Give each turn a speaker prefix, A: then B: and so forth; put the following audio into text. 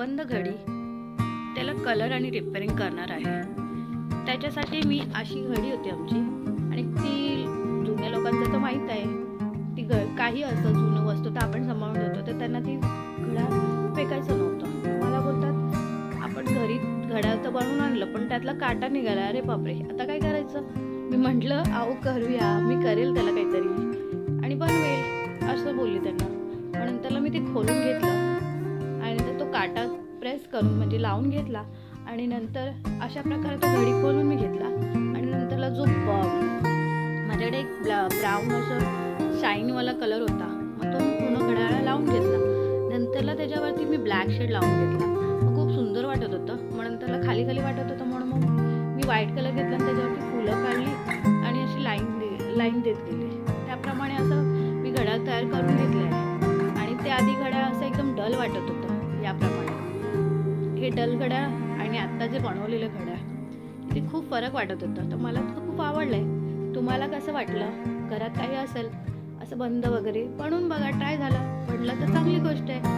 A: बंद घडी त्याला कलर आणि रिपेअरिंग करणार आहे। त्याच्यासाठी मी अशी घडी होती आमची आणि ती जुन्या लोकांचं तर माहीत आहे, ती काही असं जुनं वस्तू तर आपण सांभाळून ठेवतो, तर त्यांना ती घडा फेकायचं नव्हतं। मला बोलतात आपण घरी घड्याळ तर बनवून आणलं पण त्यातला काटा निघाला, अरे बापरे आता काय करायचं। मी म्हटलं अहो करूया, मी करेल त्याला काहीतरी आणि बनवेल असं बोलली त्यांना। म्हणून त्याला मी ते खोलून घेतलं आणि नंतर तो काटा प्रेस करून म्हणजे लावून घेतला आणि नंतर अशा प्रकारे तो घडी खोलून मी घेतला आणि नंतरला जो माझ्याकडे एक ब्राऊन असं शाईनवाला कलर होता, मग तो मी पूर्ण घड्याळाला लावून घेतला। नंतरला त्याच्यावरती मी ब्लॅक शेड लावून घेतला, मग खूप सुंदर वाटत होतं। म्हणून त्याला खाली खाली वाटत होतं म्हणून मग मी व्हाईट कलर घेतला आणि त्याच्यावरती फुलं काढली आणि अशी लाईन देत गेली। त्याप्रमाणे असं मी घड्याळ तयार करून घेतलं आहे आणि ते आधी घड्याळ असं एकदम डल वाटत होतं। याप्रमाणे हे डल घड्याळ आणि आत्ता जे बनवलेलं घड्याळ ते खूप फरक वाटत होता, तर मला तर खूप आवडलं आहे। तुम्हाला कसं वाटलं? घरात काही असेल असं बंद वगैरे बनवून बघा, ट्राय झालं, पडलं तर चांगली गोष्ट आहे।